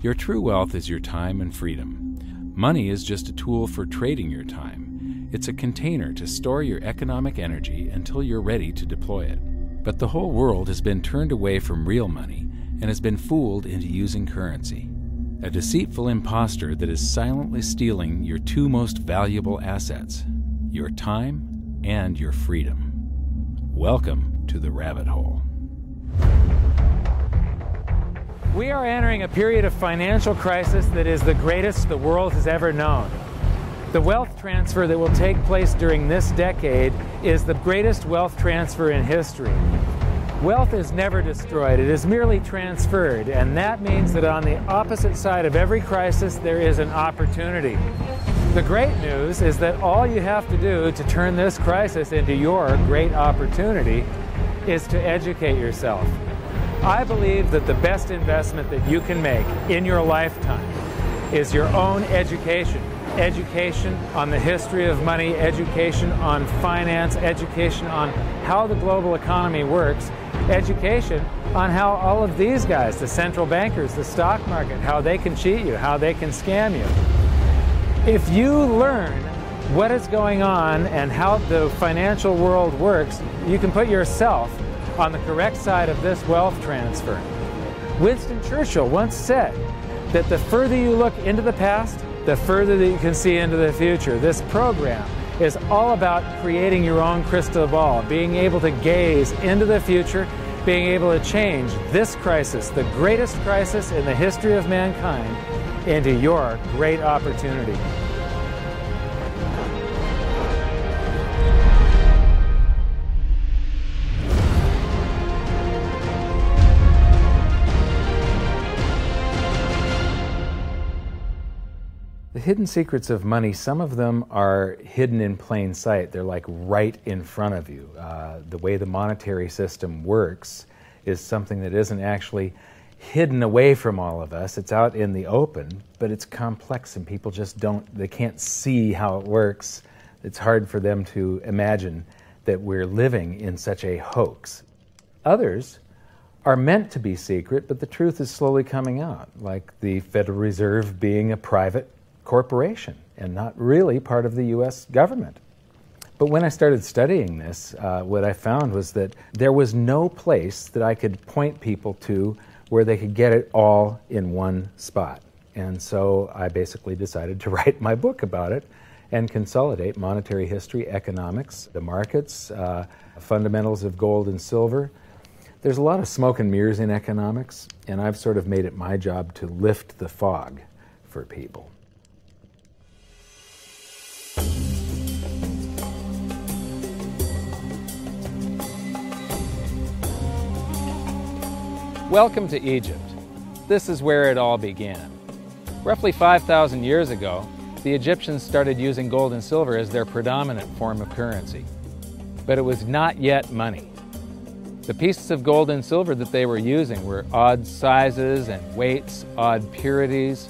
Your true wealth is your time and freedom. Money is just a tool for trading your time. It's a container to store your economic energy until you're ready to deploy it. But the whole world has been turned away from real money and has been fooled into using currency. A deceitful impostor that is silently stealing your two most valuable assets, your time and your freedom. Welcome to the rabbit hole. We are entering a period of financial crisis that is the greatest the world has ever known. The wealth transfer that will take place during this decade is the greatest wealth transfer in history. Wealth is never destroyed, it is merely transferred, and that means that on the opposite side of every crisis there is an opportunity. The great news is that all you have to do to turn this crisis into your great opportunity is to educate yourself. I believe that the best investment that you can make in your lifetime is your own education. Education on the history of money, education on finance, education on how the global economy works, education on how all of these guys, the central bankers, the stock market, how they can cheat you, how they can scam you. If you learn what is going on and how the financial world works, you can put yourself on the correct side of this wealth transfer. Winston Churchill once said that the further you look into the past, the further that you can see into the future. This program is all about creating your own crystal ball, being able to gaze into the future, being able to change this crisis, the greatest crisis in the history of mankind, into your great opportunity. The hidden secrets of money, some of them are hidden in plain sight. They're like right in front of you. The way the monetary system works is something that isn't actually hidden away from all of us. It's out in the open, but it's complex and people just they can't see how it works. It's hard for them to imagine that we're living in such a hoax. Others are meant to be secret, but the truth is slowly coming out, like the Federal Reserve being a private corporation and not really part of the U.S. government. But when I started studying this, what I found was that there was no place that I could point people to where they could get it all in one spot. And so I basically decided to write my book about it and consolidate monetary history, economics, the markets, fundamentals of gold and silver. There's a lot of smoke and mirrors in economics, and I've sort of made it my job to lift the fog for people. Welcome to Egypt. This is where it all began. Roughly 5,000 years ago, the Egyptians started using gold and silver as their predominant form of currency. But it was not yet money. The pieces of gold and silver that they were using were odd sizes and weights, odd purities,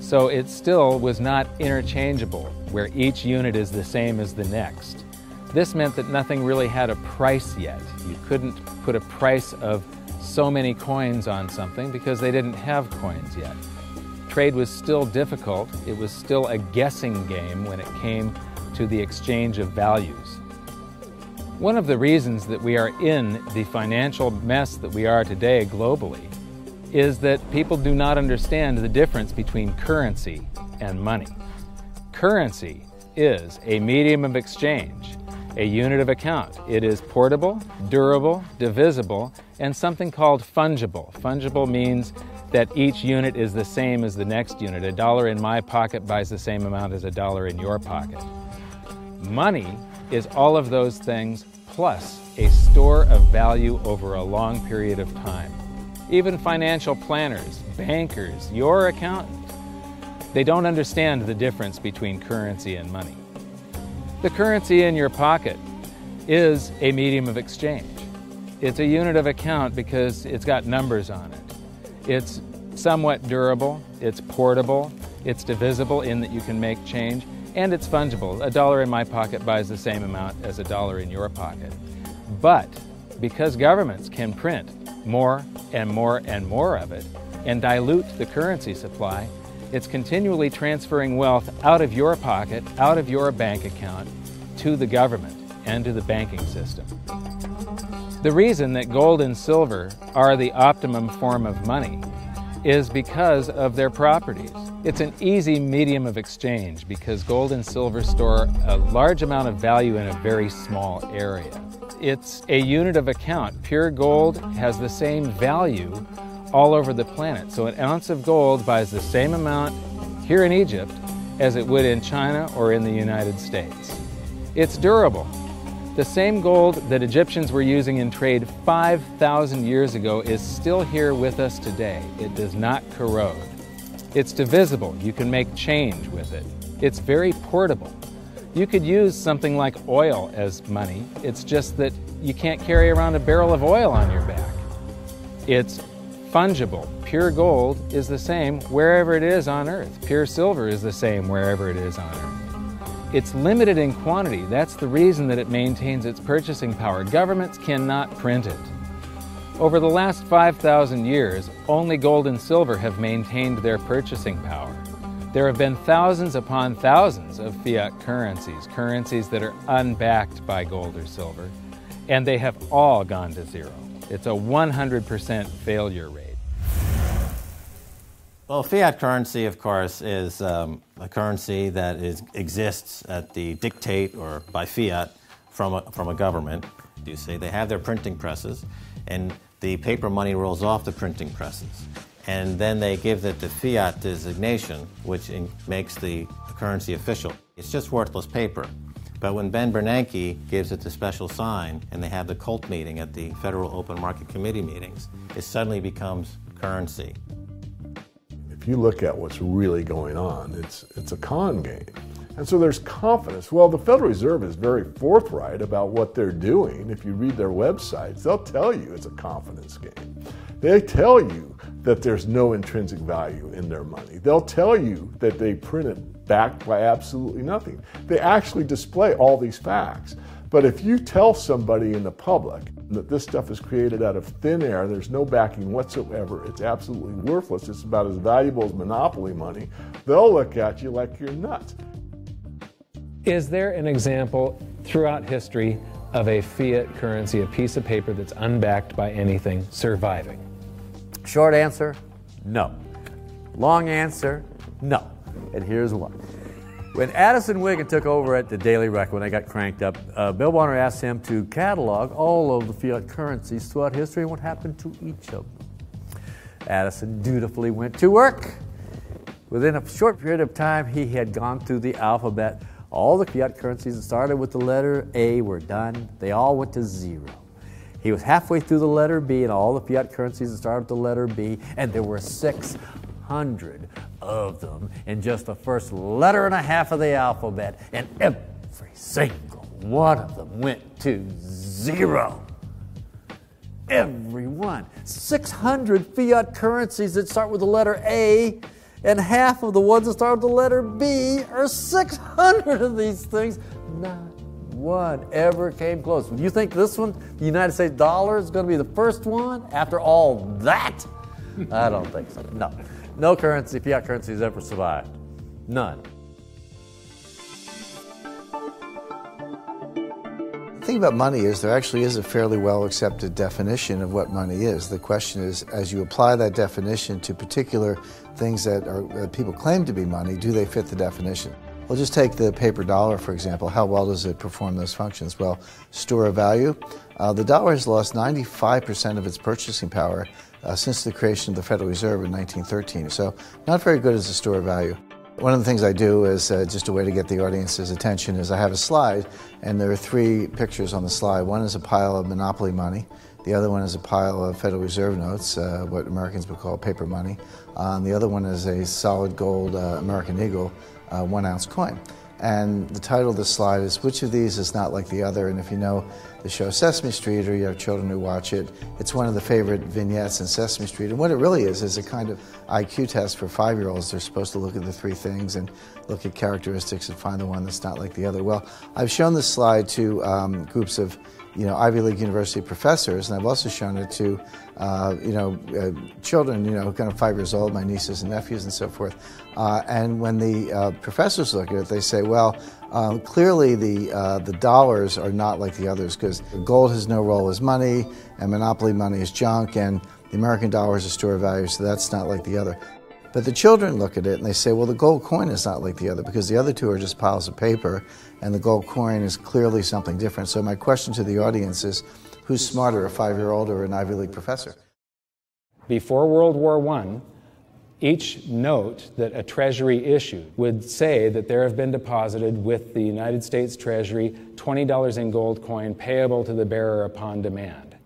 so it still was not interchangeable, where each unit is the same as the next. This meant that nothing really had a price yet. You couldn't put a price of so many coins on something because they didn't have coins yet. Trade was still difficult. It was still a guessing game when it came to the exchange of values. One of the reasons that we are in the financial mess that we are today globally is that people do not understand the difference between currency and money. Currency is a medium of exchange, a unit of account. It is portable, durable, divisible, and something called fungible. Fungible means that each unit is the same as the next unit. A dollar in my pocket buys the same amount as a dollar in your pocket. Money is all of those things plus a store of value over a long period of time. Even financial planners, bankers, your accountant, they don't understand the difference between currency and money. The currency in your pocket is a medium of exchange. It's a unit of account because it's got numbers on it. It's somewhat durable, it's portable, it's divisible in that you can make change, and it's fungible. A dollar in my pocket buys the same amount as a dollar in your pocket. But because governments can print more and more and more of it, and dilute the currency supply, it's continually transferring wealth out of your pocket, out of your bank account, to the government and to the banking system. The reason that gold and silver are the optimum form of money is because of their properties. It's an easy medium of exchange because gold and silver store a large amount of value in a very small area. It's a unit of account. Pure gold has the same value all over the planet. So an ounce of gold buys the same amount here in Egypt as it would in China or in the United States. It's durable. The same gold that Egyptians were using in trade 5,000 years ago is still here with us today. It does not corrode. It's divisible. You can make change with it. It's very portable. You could use something like oil as money. It's just that you can't carry around a barrel of oil on your back. It's fungible. Pure gold is the same wherever it is on Earth. Pure silver is the same wherever it is on Earth. It's limited in quantity. That's the reason that it maintains its purchasing power. Governments cannot print it. Over the last 5,000 years, only gold and silver have maintained their purchasing power. There have been thousands upon thousands of fiat currencies, currencies that are unbacked by gold or silver, and they have all gone to zero. It's a 100% failure rate. Well, fiat currency, of course, is a currency that exists at the dictate or by fiat from a government. You see, they have their printing presses, and the paper money rolls off the printing presses. And then they give it the fiat designation, which makes the currency official. It's just worthless paper. But when Ben Bernanke gives it the special sign, and they have the cult meeting at the Federal Open Market Committee meetings, it suddenly becomes currency. If you look at what's really going on, it's a con game. And so there's confidence. Well, the Federal Reserve is very forthright about what they're doing. If you read their websites, they'll tell you it's a confidence game. They tell you that there's no intrinsic value in their money. They'll tell you that they print it backed by absolutely nothing. They actually display all these facts. But if you tell somebody in the public that this stuff is created out of thin air, there's no backing whatsoever, it's absolutely worthless, it's about as valuable as monopoly money, they'll look at you like you're nuts. Is there an example throughout history of a fiat currency, a piece of paper that's unbacked by anything, surviving? Short answer, no. Long answer, no. And here's why. When Addison Wiggin took over at the Daily Record, when they got cranked up, Bill Warner asked him to catalog all of the fiat currencies throughout history and what happened to each of them. Addison dutifully went to work. Within a short period of time, he had gone through the alphabet. All the fiat currencies that started with the letter A were done. They all went to zero. He was halfway through the letter B, and all the fiat currencies that started with the letter B, and there were 600 of them in just the first letter and a half of the alphabet, and every single one of them went to zero. Every one. 600 fiat currencies that start with the letter A, and half of the ones that start with the letter B are 600 of these things. Not one ever came close. Would you think this one, the United States dollar, is going to be the first one after all that? I don't think so. No. No currency, fiat currency has ever survived. None. The thing about money is there actually is a fairly well-accepted definition of what money is. The question is, as you apply that definition to particular things that people claim to be money, do they fit the definition? Well, just take the paper dollar, for example. How well does it perform those functions? Well, store of value. The dollar has lost 95% of its purchasing power since the creation of the Federal Reserve in 1913. So not very good as a store of value. One of the things I do is just a way to get the audience's attention is I have a slide, and there are 3 pictures on the slide. One is a pile of monopoly money. The other one is a pile of Federal Reserve notes, what Americans would call paper money. The other one is a solid gold American Eagle 1-ounce coin. And the title of the slide is, which of these is not like the other? And if you know the show Sesame Street, or you have children who watch it, it's one of the favorite vignettes in Sesame Street. And what it really is a kind of IQ test for 5-year-olds. They're supposed to look at the 3 things and look at characteristics and find the one that's not like the other. Well, I've shown this slide to groups of Ivy League University professors, and I've also shown it to, children, kind of 5 years old, my nieces and nephews and so forth. And when the professors look at it, they say, well, clearly the dollars are not like the others because gold has no role as money, and monopoly money is junk, and the American dollar is a store of value, so that's not like the other. But the children look at it and they say, well, the gold coin is not like the other because the other two are just piles of paper and the gold coin is clearly something different. So my question to the audience is, who's smarter, a 5-year-old or an Ivy League professor? Before World War I, each note that a treasury issued would say that there have been deposited with the United States Treasury $20 in gold coin payable to the bearer upon demand.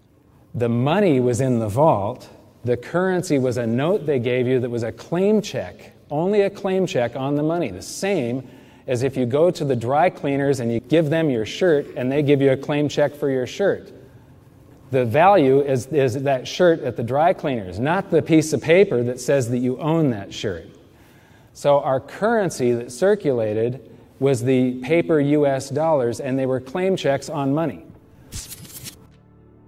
The money was in the vault. The currency was a note they gave you that was a claim check, only a claim check on the money, the same as if you go to the dry cleaners and you give them your shirt and they give you a claim check for your shirt. The value is that shirt at the dry cleaners, not the piece of paper that says that you own that shirt. So our currency that circulated was the paper US dollars, and they were claim checks on money.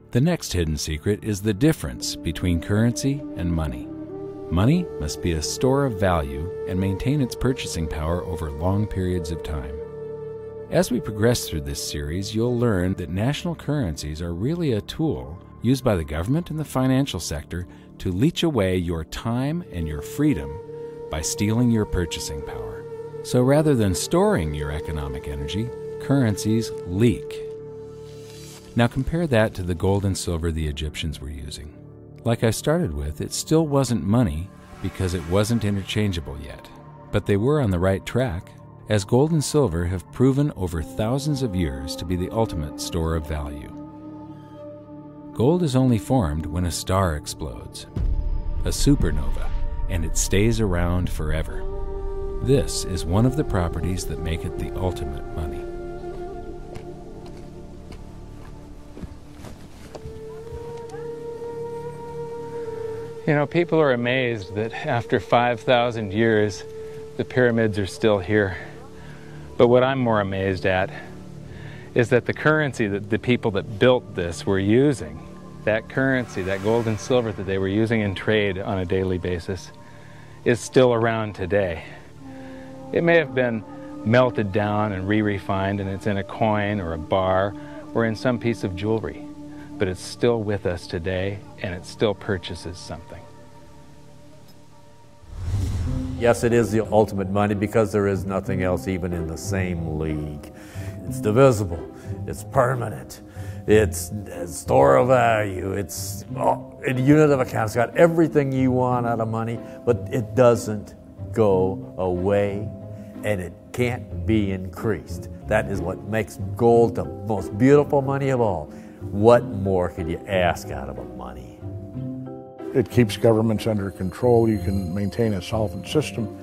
The next hidden secret is the difference between currency and money. Money must be a store of value and maintain its purchasing power over long periods of time. As we progress through this series, you'll learn that national currencies are really a tool used by the government and the financial sector to leech away your time and your freedom by stealing your purchasing power. So rather than storing your economic energy, currencies leak. Now compare that to the gold and silver the Egyptians were using. Like I started with, it still wasn't money because it wasn't interchangeable yet. But they were on the right track, as gold and silver have proven over thousands of years to be the ultimate store of value. Gold is only formed when a star explodes, a supernova, and it stays around forever. This is one of the properties that make it the ultimate money. People are amazed that after 5,000 years, the pyramids are still here. But what I'm more amazed at is that the currency that the people that built this were using, that currency, that gold and silver that they were using in trade on a daily basis, is still around today. It may have been melted down and re-refined, and it's in a coin or a bar or in some piece of jewelry, but it's still with us today, and it still purchases something. Yes, it is the ultimate money because there is nothing else even in the same league. It's divisible, it's permanent, it's a store of value, it's a unit of account. It's got everything you want out of money, but it doesn't go away, and it can't be increased. That is what makes gold the most beautiful money of all. What more could you ask out of a money? It keeps governments under control. You can maintain a solvent system.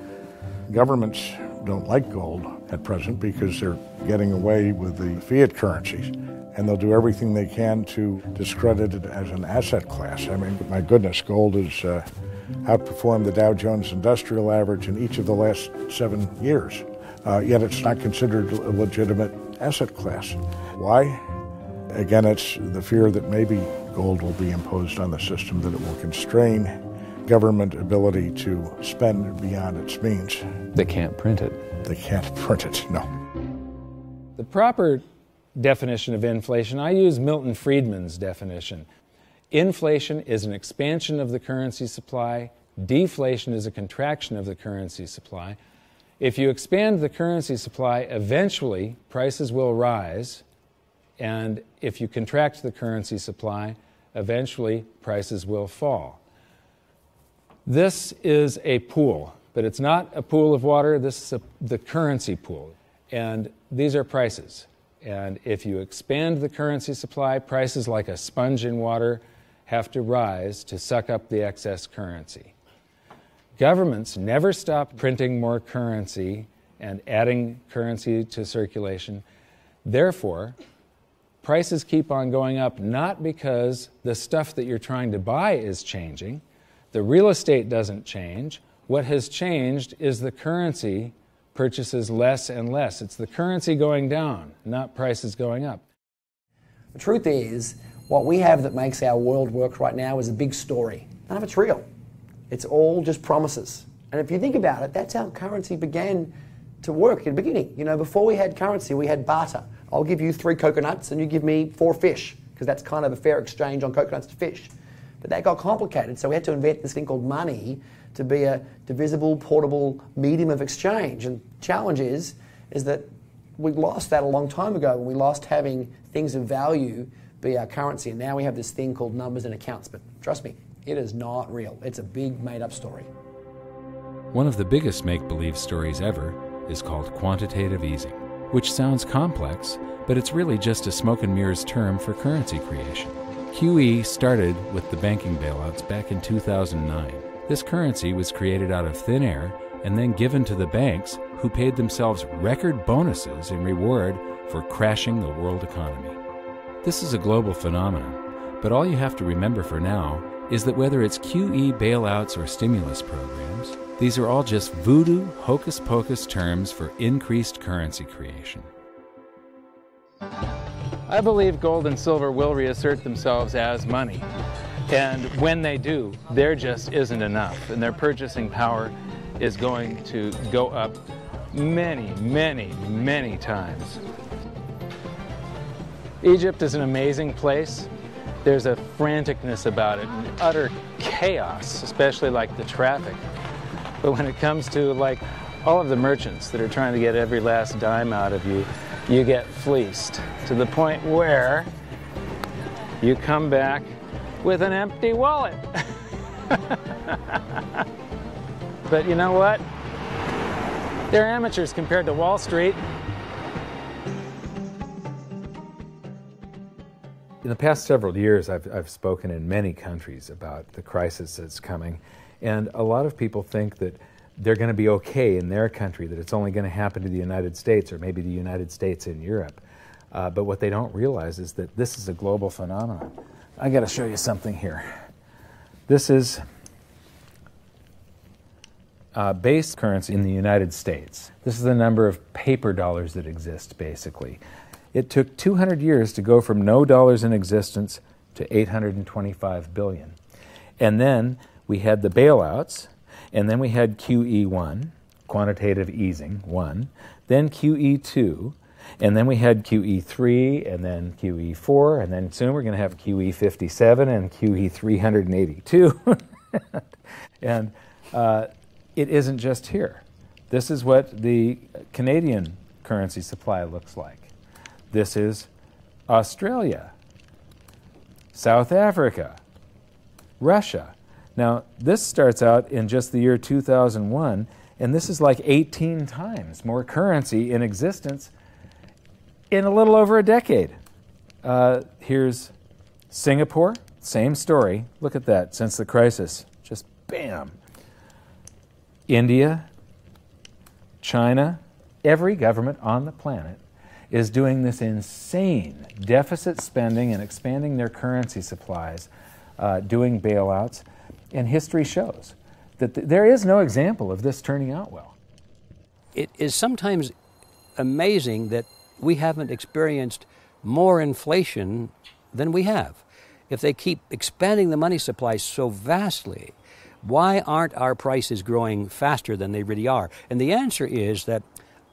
Governments don't like gold at present because they're getting away with the fiat currencies, and they'll do everything they can to discredit it as an asset class. I mean, my goodness, gold has outperformed the Dow Jones Industrial Average in each of the last 7 years, yet it's not considered a legitimate asset class. Why? Again, it's the fear that maybe gold will be imposed on the system, that it will constrain government ability to spend beyond its means. They can't print it. They can't print it, no. The proper definition of inflation, I use Milton Friedman's definition. Inflation is an expansion of the currency supply. Deflation is a contraction of the currency supply. If you expand the currency supply, eventually prices will rise. And if you contract the currency supply, eventually prices will fall. This is a pool, but it's not a pool of water. This is the currency pool. And these are prices. And if you expand the currency supply, prices like a sponge in water have to rise to suck up the excess currency. Governments never stop printing more currency and adding currency to circulation. Therefore, prices keep on going up, not because the stuff that you're trying to buy is changing. The real estate doesn't change. What has changed is the currency purchases less and less. It's the currency going down, not prices going up. The truth is, what we have that makes our world work right now is a big story. None of it's real. It's all just promises. And if you think about it, that's how currency began to work in the beginning. You know, before we had currency, we had barter. I'll give you 3 coconuts and you give me 4 fish, because that's kind of a fair exchange on coconuts to fish. But that got complicated, so we had to invent this thing called money to be a divisible, portable medium of exchange. And the challenge is that we lost that a long time ago when we lost having things of value be our currency. And now we have this thing called numbers and accounts. But trust me, it is not real. It's a big made-up story. One of the biggest make-believe stories ever is called quantitative easing, which sounds complex, but it's really just a smoke and mirrors term for currency creation. QE started with the banking bailouts back in 2009. This currency was created out of thin air and then given to the banks, who paid themselves record bonuses in reward for crashing the world economy. This is a global phenomenon, but all you have to remember for now is that whether it's QE bailouts or stimulus programs, these are all just voodoo, hocus-pocus terms for increased currency creation. I believe gold and silver will reassert themselves as money. And when they do, there just isn't enough. And their purchasing power is going to go up many, many, many times. Egypt is an amazing place. There's a franticness about it, and utter chaos, especially like the traffic. But when it comes to like all of the merchants that are trying to get every last dime out of you, you get fleeced to the point where you come back with an empty wallet. But you know what? They're amateurs compared to Wall Street. In the past several years, I've spoken in many countries about the crisis that's coming, and a lot of people think that they're going to be okay in their country, that it's only going to happen to the United States or maybe the United States in Europe. But what they don't realize is that this is a global phenomenon. I got to show you something here. This is base currency in the United States. This is the number of paper dollars that exist, basically. It took 200 years to go from no dollars in existence to 825 billion. And then we had the bailouts, and then we had QE1, quantitative easing 1, then QE2, and then we had QE3, and then QE4, and then soon we're going to have QE57 and QE382. And it isn't just here. This is what the Canadian currency supply looks like. This is Australia, South Africa, Russia. Now, this starts out in just the year 2001, and this is like 18 times more currency in existence in a little over a decade. Here's Singapore, same story. Look at that, since the crisis, just bam. India, China, every government on the planet is doing this insane deficit spending and expanding their currency supplies, doing bailouts. And history shows that there is no example of this turning out well. It is sometimes amazing that we haven't experienced more inflation than we have. If they keep expanding the money supply so vastly, why aren't our prices growing faster than they really are? And the answer is that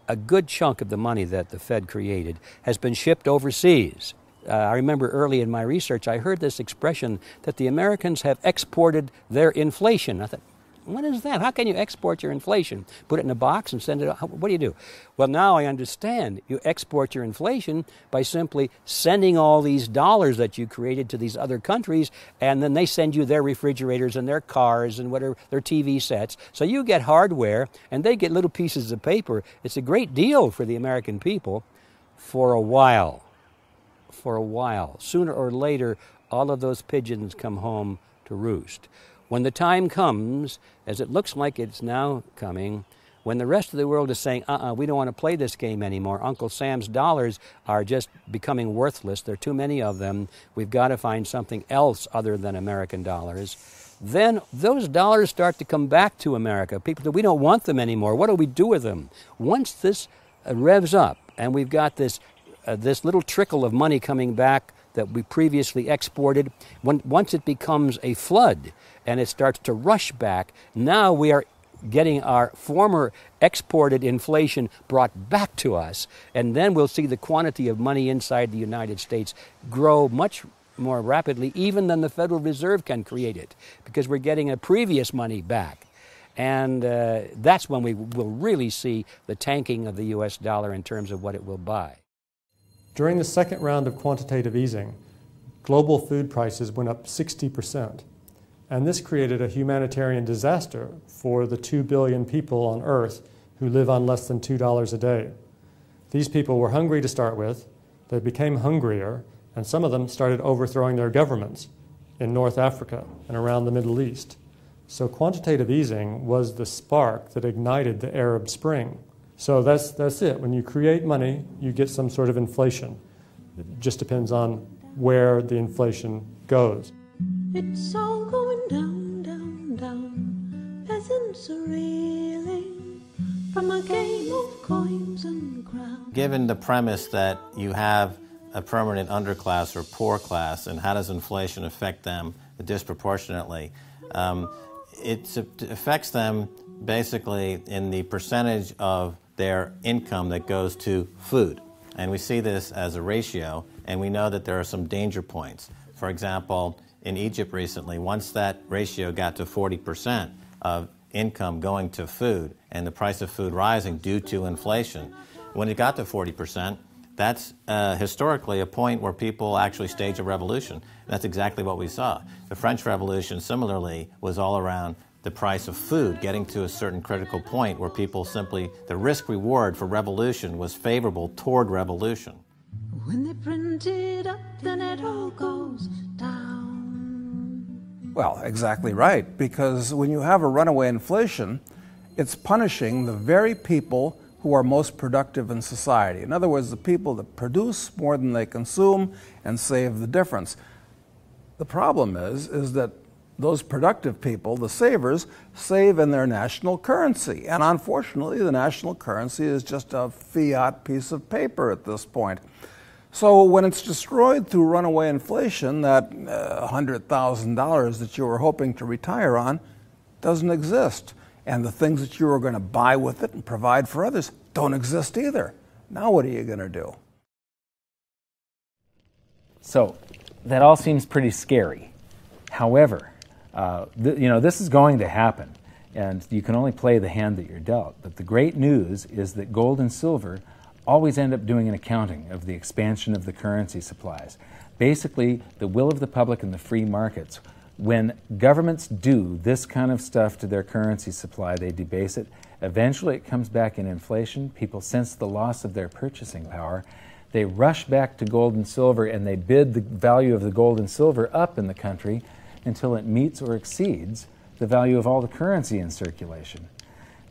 a good chunk of the money that the Fed created has been shipped overseas. I remember early in my research, I heard this expression that the Americans have exported their inflation. I thought, what is that? How can you export your inflation? Put it in a box and send it out? What do you do? Well, now I understand. You export your inflation by simply sending all these dollars that you created to these other countries, and then they send you their refrigerators and their cars and whatever, their TV sets. So you get hardware, and they get little pieces of paper. It's a great deal for the American people for a while. For a while. Sooner or later, all of those pigeons come home to roost. When the time comes, as it looks like it's now coming, when the rest of the world is saying, we don't want to play this game anymore, Uncle Sam's dollars are just becoming worthless, there are too many of them, we've got to find something else other than American dollars, then those dollars start to come back to America. People say, we don't want them anymore, what do we do with them? Once this revs up, and we've got this little trickle of money coming back that we previously exported, once it becomes a flood and it starts to rush back, now we are getting our former exported inflation brought back to us, and then we'll see the quantity of money inside the United States grow much more rapidly even than the Federal Reserve can create it, because we're getting a previous money back. And that's when we will really see the tanking of the U.S. dollar in terms of what it will buy. During the second round of quantitative easing, global food prices went up 60%. And this created a humanitarian disaster for the 2 billion people on Earth who live on less than $2 a day. These people were hungry to start with, they became hungrier, and some of them started overthrowing their governments in North Africa and around the Middle East. So quantitative easing was the spark that ignited the Arab Spring. So that's it. When you create money, you get some sort of inflation. It just depends on where the inflation goes. It's all going down, down, down. Peasants are reeling from a game of coins and crowns. Given the premise that you have a permanent underclass or poor class, and how does inflation affect them disproportionately? It affects them basically in the percentage of their income that goes to food. And we see this as a ratio, and we know that there are some danger points. For example, in Egypt recently, once that ratio got to 40% of income going to food and the price of food rising due to inflation, when it got to 40%, that's historically a point where people actually stage a revolution. That's exactly what we saw. The French Revolution, similarly, was all around the price of food getting to a certain critical point where people simply, the risk-reward for revolution was favorable toward revolution. When they print it up, then it all goes down. Well, exactly right, because when you have a runaway inflation, it's punishing the very people who are most productive in society. In other words, the people that produce more than they consume and save the difference. The problem is that those productive people, the savers, save in their national currency. And unfortunately, the national currency is just a fiat piece of paper at this point. So when it's destroyed through runaway inflation, that $100,000 that you were hoping to retire on doesn't exist. And the things that you were going to buy with it and provide for others don't exist either. Now what are you going to do? So that all seems pretty scary. However, this is going to happen, and you can only play the hand that you're dealt. But the great news is that gold and silver always end up doing an accounting of the expansion of the currency supplies. Basically, the will of the public and the free markets. When governments do this kind of stuff to their currency supply, they debase it. Eventually, it comes back in inflation. People sense the loss of their purchasing power. They rush back to gold and silver, and they bid the value of the gold and silver up in the country until it meets or exceeds the value of all the currency in circulation.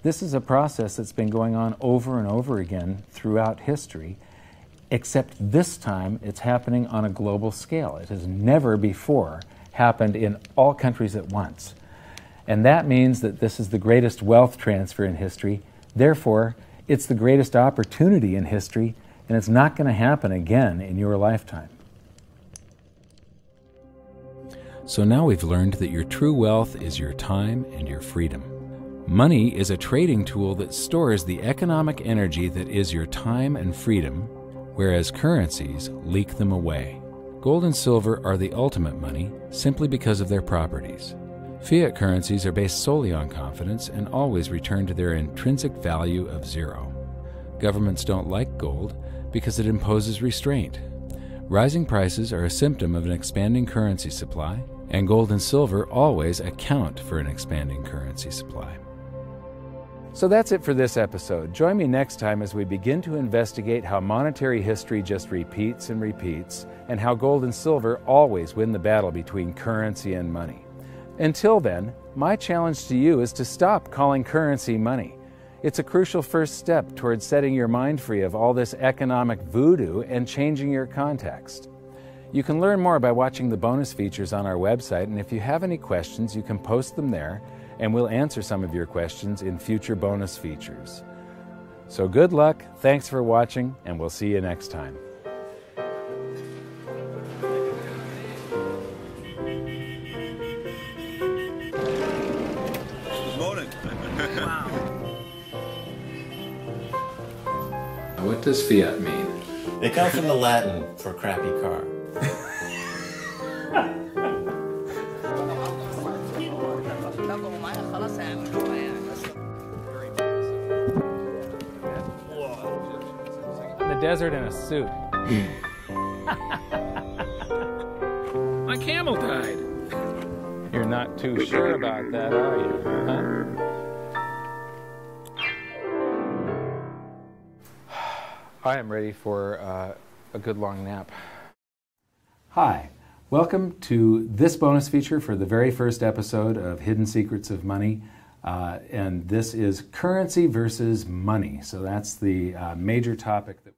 This is a process that's been going on over and over again throughout history, except this time it's happening on a global scale. It has never before happened in all countries at once. And that means that this is the greatest wealth transfer in history. Therefore, it's the greatest opportunity in history, and it's not going to happen again in your lifetime. So now we've learned that your true wealth is your time and your freedom. Money is a trading tool that stores the economic energy that is your time and freedom, whereas currencies leak them away. Gold and silver are the ultimate money simply because of their properties. Fiat currencies are based solely on confidence and always return to their intrinsic value of zero. Governments don't like gold because it imposes restraint. Rising prices are a symptom of an expanding currency supply, and gold and silver always account for an expanding currency supply. So that's it for this episode. Join me next time as we begin to investigate how monetary history just repeats and repeats, and how gold and silver always win the battle between currency and money. Until then, my challenge to you is to stop calling currency money. It's a crucial first step towards setting your mind free of all this economic voodoo and changing your context. You can learn more by watching the bonus features on our website, and if you have any questions, you can post them there, and we'll answer some of your questions in future bonus features. So good luck, thanks for watching, and we'll see you next time. what does fiat mean? It comes from the Latin for crappy car. In the desert in a suit. My camel died. You're not too sure about that, are you? Huh? I am ready for a good long nap. Hi, welcome to this bonus feature for the very first episode of Hidden Secrets of Money. And this is currency versus money. So that's the major topic that